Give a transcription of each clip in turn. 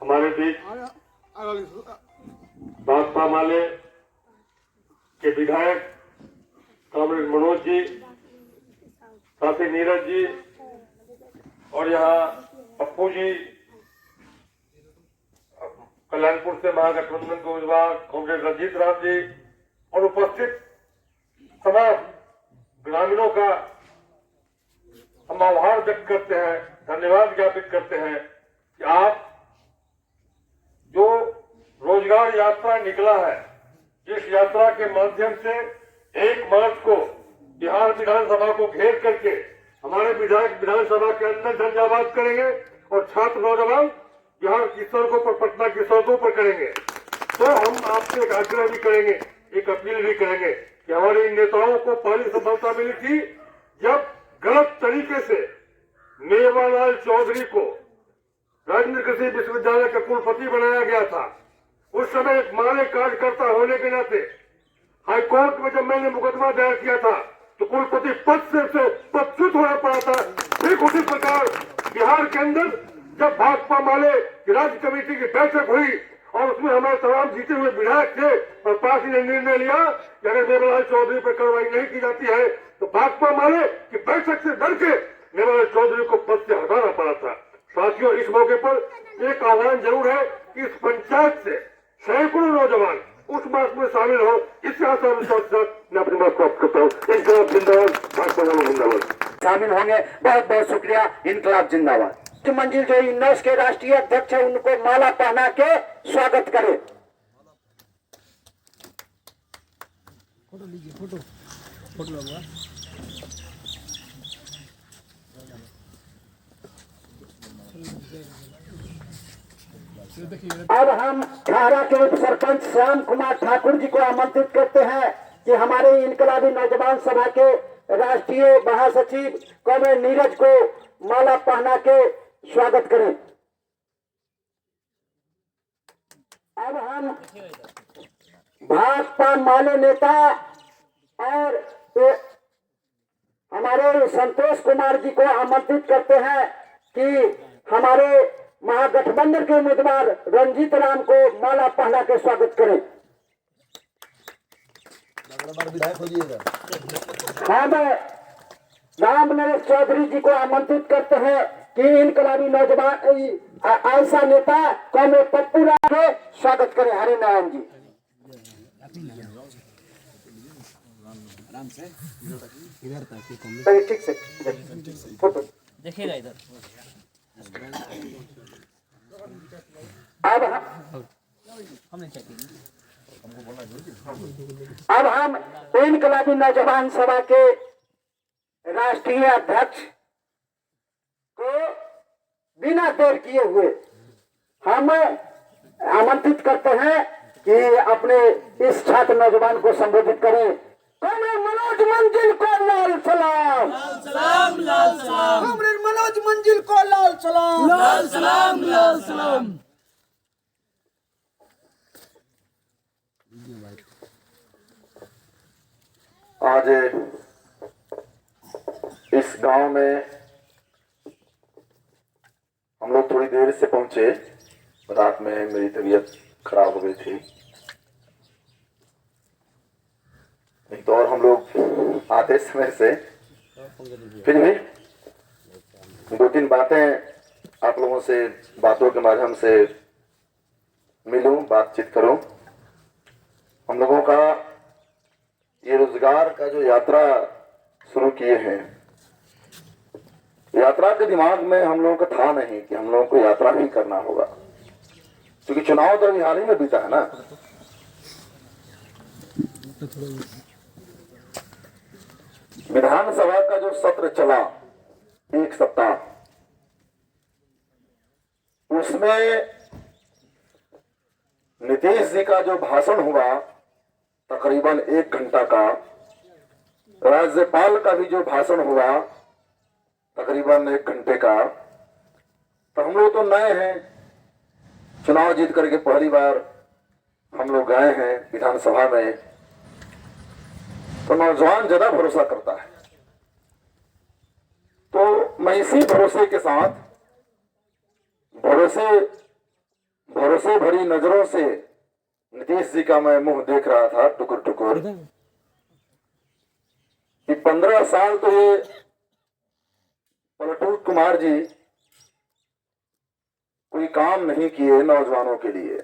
हमारे बीच भाकपा माले के विधायक कामरेड मनोज जी, साथी नीरज जी और यहाँ पप्पू जी, कल्याणपुर से महागठबंधन के उम्मीदवार कामरेड रंजीत राम जी और उपस्थित तमाम ग्रामीणों का हम आभार व्यक्त करते हैं, धन्यवाद ज्ञापित करते हैं कि आप जो रोजगार यात्रा निकला है, जिस यात्रा के माध्यम से 1 मार्च को बिहार विधानसभा को घेर करके हमारे विधायक विधानसभा के अंदर झंझावात करेंगे और छात्र नौजवान बिहार की सड़कों पर, पटना की सड़कों पर करेंगे, तो हम आपसे एक आग्रह भी करेंगे, एक अपील भी करेंगे कि हमारे इन नेताओं को पहली सफलता मिली थी जब गलत तरीके से मेवालाल चौधरी को राजेंद्र कृषि विश्वविद्यालय का कुलपति बनाया गया था। उस समय एक माले कार्यकर्ता होने के नाते हाईकोर्ट में जब मैंने मुकदमा दायर किया था तो कुलपति पद से पदच्युत होना पड़ा था। ठीक उसी प्रकार बिहार के अंदर जब भाकपा माले की राज्य कमेटी की बैठक हुई और उसमें हमारे तमाम जीते हुए विधायक थे और पार्टी ने निर्णय लिया कि अगर मेवालाल चौधरी पर कार्रवाई नहीं की जाती है तो भाकपा माले की बैठक से डर के मेवालाल चौधरी को पद से हटाना पड़ा था। साथियों, इस मौके पर एक आह्वान जरूर है कि इस पंचायत से सैकड़ों नौजवान उस मार्च में शामिल हो, इससे आशा विश्वास के साथ मैं अपनी बात प्राप्त करता हूँ। इनकलाब जिंदाबाद, भाकपा माले जिंदाबाद। शामिल होंगे, बहुत बहुत शुक्रिया। इनकलाब जिंदाबाद। मंजिल जो इन्नोस के राष्ट्रीय अध्यक्ष है उनको माला पहना के स्वागत करें। फोटो लीजिए, फोटो लगवा। अब हम धारा के उप सरपंच श्याम कुमार ठाकुर जी को आमंत्रित करते हैं कि हमारे इनकलाबी नौजवान सभा के राष्ट्रीय महासचिव कॉमरेड नीरज को माला पहना के स्वागत करें। अब हम भाकपा माले नेता और हमारे संतोष कुमार जी को आमंत्रित करते हैं कि हमारे महागठबंधन के उम्मीदवार रंजीत राम को माला पहना के स्वागत करें। हाँ, मैं राम नरेश चौधरी जी को आमंत्रित करते हैं कि इनकलाबी नौजवान आयशा नेता कॉमरेड पप्पू राम के स्वागत करें। हरे नारायण जी। ठीक से फोटो देखिएगा इधर। अब हम इनकलाबी नौजवान सभा के राष्ट्रीय अध्यक्ष को बिना देर किए हुए हम आमंत्रित करते हैं कि अपने इस छात्र नौजवान को संबोधित करें। कॉमरेड मनोज मंजिल को लाल सलाम, लाल सलाम, लाल सलाम। कॉमरेड मनोज मंजिल को लाल सलाम, लाल सलाम, लाल सलाम। आज इस गांव में हम लोग थोड़ी देर से पहुंचे। रात में मेरी तबीयत खराब हो गई थी, नहीं तो और हम लोग आते समय से फिर भी 2-3 बातें आप लोगों से बातों के माध्यम से मिलूं, बातचीत करूं। हम लोगों का ये रोजगार का जो यात्रा शुरू किए हैं, यात्रा के दिमाग में हम लोगों का था नहीं कि हम लोगों को यात्रा ही करना होगा, क्योंकि चुनाव तो अभी हाल ही में बीता है ना। विधानसभा का जो सत्र चला 1 सप्ताह, उसमें नीतीश जी का जो भाषण हुआ तकरीबन 1 घंटा का, राज्यपाल का भी जो भाषण हुआ तकरीबन 1 घंटे का। तो हम लोग तो नए हैं, चुनाव जीत करके पहली बार हम लोग गए हैं विधानसभा में, तो नौजवान ज्यादा भरोसा करता है। तो मैं इसी भरोसे के साथ, भरोसे भरोसे भरी नजरों से नीतीश जी का मैं मुंह देख रहा था टुकुर टुकुर कि 15 साल तो ये पलटूर कुमार जी कोई काम नहीं किए नौजवानों के लिए।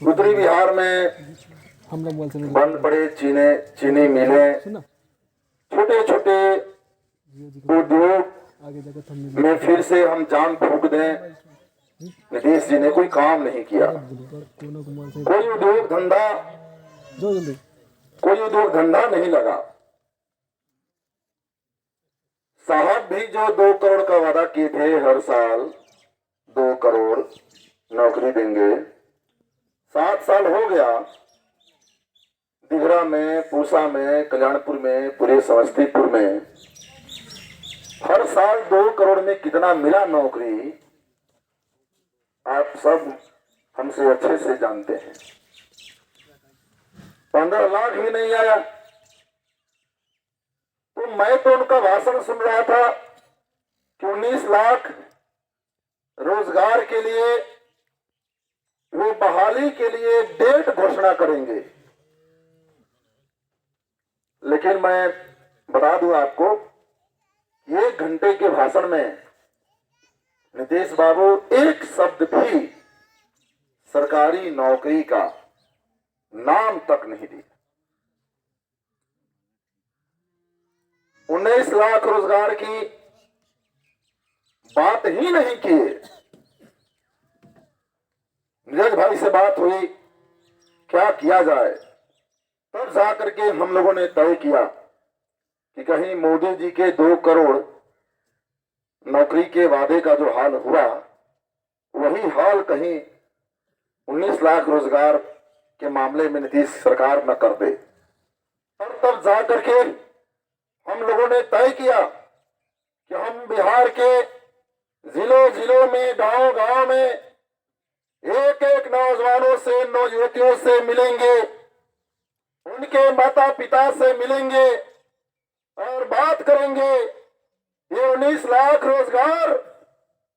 उत्तरी बिहार में हम लोग बोलते हैं बंद पड़े चीनी मिलें, सुना छोटे छोटे उद्योग आगे जाकर थंबनेल में फिर से हम जान फूंक दें। नीतीश जी ने कोई काम नहीं किया। कोनों को मोल से कोई उद्योग धंधा जो जल्दी कोई उद्योग धंधा नहीं लगा। साहब भी जो 2 करोड़ का वादा किए थे, हर साल 2 करोड़ नौकरी देंगे, 7 साल हो गया। दिघरा में, पूसा में, कल्याणपुर में, पूरे समस्तीपुर में हर साल 2 करोड़ में कितना मिला नौकरी, आप सब हमसे अच्छे से जानते हैं। 15 लाख भी नहीं आया। तो मैं तो उनका भाषण सुन रहा था कि 19 लाख रोजगार के लिए वे बहाली के लिए डेट घोषणा करेंगे। लेकिन मैं बता दूं आपको, 1 घंटे के भाषण में नीतीश बाबू एक शब्द भी सरकारी नौकरी का नाम तक नहीं दिया। 19 लाख रोजगार की बात ही नहीं किए। नीरज भाई से बात हुई क्या किया जाए, तब जाकर के हम लोगों ने तय किया कि कहीं मोदी जी के 2 करोड़ नौकरी के वादे का जो हाल हुआ, वही हाल कहीं 19 लाख रोजगार के मामले में नीतीश सरकार न कर दे। और तब जाकर के हम लोगों ने तय किया कि हम बिहार के जिलों जिलों में, गांव गांव में एक एक नौजवानों से, नौयुवतियों से मिलेंगे, उनके माता पिता से मिलेंगे और बात करेंगे। ये 19 लाख रोजगार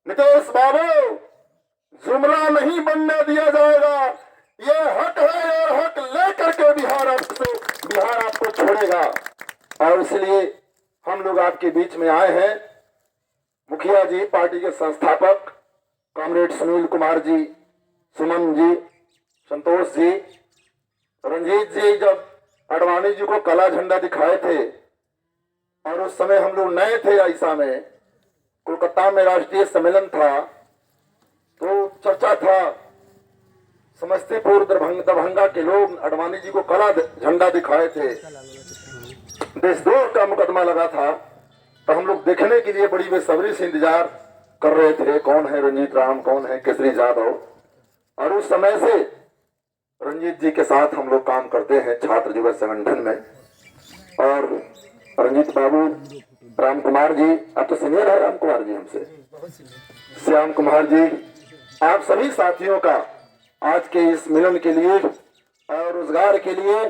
नीतीश बाबू जुमला नहीं बनने दिया जाएगा। ये हक है और हक लेकर के बिहार आपको छोड़ेगा। और इसलिए हम लोग आपके बीच में आए हैं। मुखिया जी, पार्टी के संस्थापक कॉमरेड सुनील कुमार जी, सुमन जी, संतोष जी, रंजीत जी जब आडवाणी जी को काला झंडा दिखाए थे और उस समय हम लोग नए थे, ऐसा में कोलकाता में राष्ट्रीय सम्मेलन था, तो चर्चा था समस्तीपुर दरभंगा के लोग आडवाणी जी को काला झंडा दिखाए थे, देशद्रोह का मुकदमा लगा था। तो हम लोग देखने के लिए बड़ी बेसब्री से इंतजार कर रहे थे, कौन है रंजीत राम, कौन है केसरी यादव। और उस समय से रंजीत जी के साथ हम लोग काम करते हैं छात्र युवा संगठन में। और रंजीत बाबू, राम कुमार जी, आप तो सीनियर है राम कुमार जी हमसे, श्याम कुमार जी, आप सभी साथियों का आज के इस मिलन के लिए और रोजगार के लिए,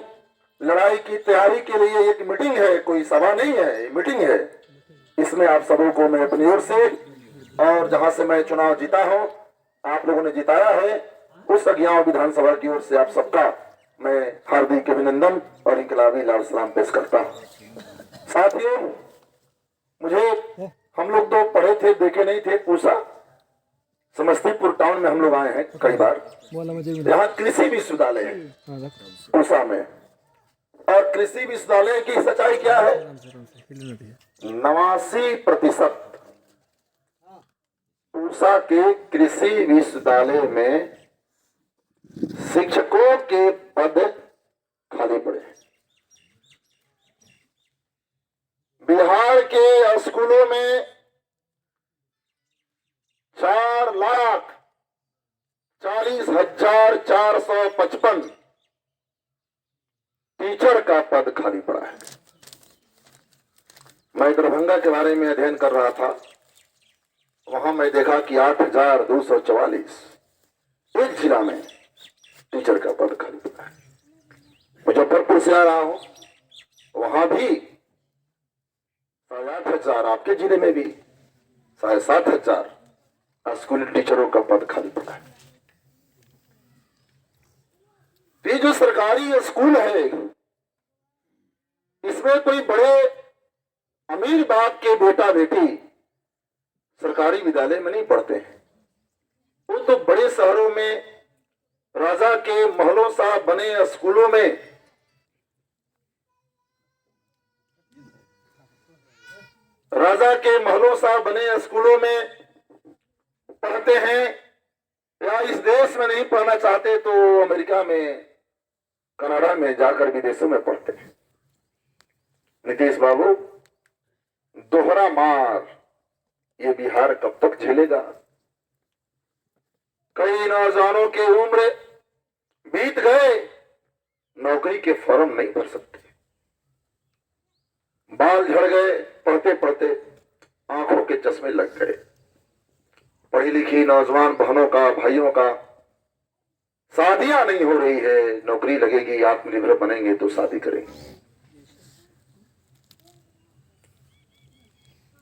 लड़ाई की तैयारी के लिए एक मीटिंग है, कोई सभा नहीं है, मीटिंग है। इसमें आप सबों को मैं अपनी ओर से और जहां से मैं चुनाव जीता हूं, आप लोगों ने जिताया है, उस अज्ञाव विधानसभा की ओर से आप सबका मैं हार्दिक अभिनंदन और इनकलाबी लाल सलाम पेश करता हूं। साथियों, मुझे हम लोग तो पढ़े थे, देखे नहीं थे। पूसा समस्तीपुर टाउन में हम लोग आए हैं कई बार। बोला मुझे यहाँ कृषि विश्वविद्यालय है हां रख पूसा में। और कृषि विश्वविद्यालय की सच्चाई क्या है? 89% पूसा के कृषि विश्वविद्यालय में शिक्षकों के पद खाली पड़े हैं। बिहार के स्कूलों में 4,40,455 टीचर का पद खाली पड़ा है। मैं दरभंगा के बारे में अध्ययन कर रहा था, वहां मैं देखा कि 8,244 एक जिला में टीचर का पद खाली पड़ा है। मुजफ्फरपुर से आ रहा हूं, वहां भी 8,500, आपके जिले में भी 7,500 स्कूली टीचरों का पद खाली पड़ा है। सरकारी स्कूल है, इसमें कोई बड़े अमीर बाप के बेटा बेटी सरकारी विद्यालय में नहीं पढ़ते हैं। वो तो बड़े शहरों में राजा के महलों सा बने स्कूलों में पढ़ते हैं, या इस देश में नहीं पढ़ना चाहते तो अमेरिका में, कनाडा में जाकर विदेशों में पढ़ते हैं। नीतीश बाबू, दोहरा मार ये बिहार कब तक झेलेगा? कई नौजवानों के उम्र बीत गए, नौकरी के फॉर्म नहीं भर सकते, बाल झड़ गए, पढ़ते पढ़ते आंखों के चश्मे लग गए। पढ़ी लिखी नौजवान बहनों का, भाइयों का शादियां नहीं हो रही है, नौकरी लगेगी, आत्मनिर्भर बनेंगे तो शादी करेंगे।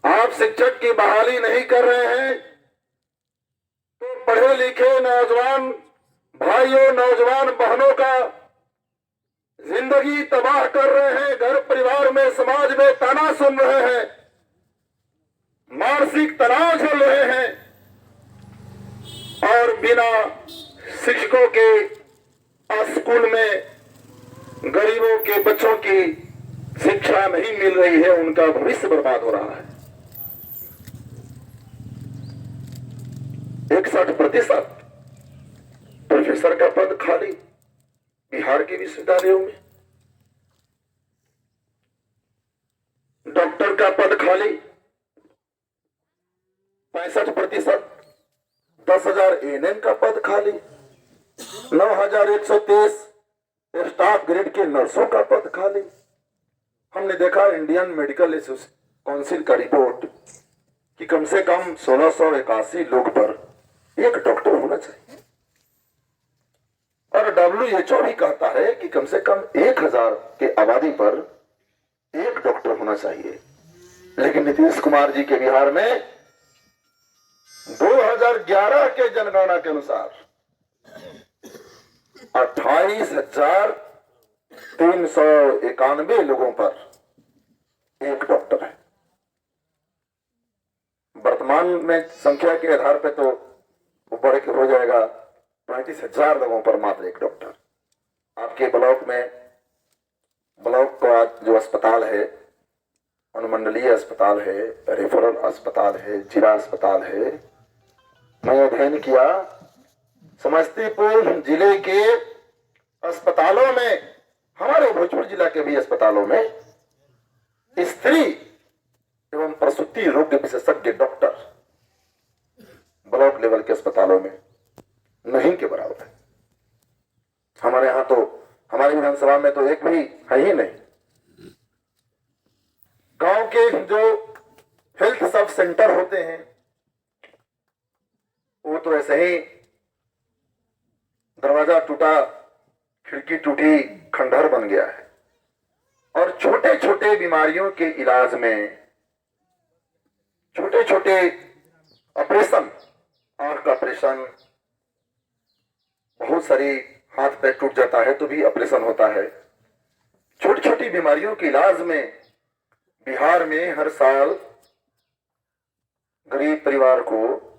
आप शिक्षक की बहाली नहीं कर रहे हैं तो पढ़े लिखे नौजवान भाइयों, नौजवान बहनों का जिंदगी तबाह कर रहे हैं, घर परिवार में, समाज में ताना सुन रहे हैं, मानसिक तनाव झेल रहे हैं, और बिना शिक्षकों के स्कूल में गरीबों के बच्चों की शिक्षा नहीं मिल रही है, उनका भविष्य बर्बाद हो रहा है। 61% प्रोफेसर का पद खाली बिहार के विश्वविद्यालयों में, डॉक्टर का पद खाली 65%, 10,000 एएनएम का पद खाली, 9,123 स्टाफ ग्रेड के नर्सों का पद खाली। हमने देखा इंडियन मेडिकल काउंसिल का रिपोर्ट कि कम से कम 1681 लोग पर एक डॉक्टर होना चाहिए, और WHO भी कहता है कि कम से कम 1000 के आबादी पर एक डॉक्टर होना चाहिए। लेकिन नीतीश कुमार जी के बिहार में 2011 के जनगणना के अनुसार 28,391 लोगों पर एक डॉक्टर है। वर्तमान में संख्या के आधार पर तो वो बढ़ के हो जाएगा 35,000 लोगों पर मात्र एक डॉक्टर। आपके ब्लॉक में, ब्लॉक का जो अस्पताल है, अनुमंडलीय अस्पताल है, रेफरल अस्पताल है, जिला अस्पताल है, मैं अध्ययन किया, समस्तीपुर जिले के अस्पतालों में, हमारे भोजपुर जिला के भी अस्पतालों में स्त्री एवं प्रसूति रोग विशेषज्ञ डॉक्टर ब्लॉक लेवल के अस्पतालों में नहीं के बराबर है। हमारे यहां तो, हमारी विधानसभा में तो एक भी है ही नहीं। गांव के जो हेल्थ सब सेंटर होते हैं वो तो ऐसे ही दरवाजा टूटा, खिड़की टूटी, खंडहर बन गया है। और छोटे छोटे बीमारियों के इलाज में, छोटे छोटे ऑपरेशन, आंख का ऑपरेशन, बहुत सारी हाथ पैर टूट जाता है तो भी ऑपरेशन होता है। छोटी छोटी बीमारियों के इलाज में बिहार में हर साल गरीब परिवार को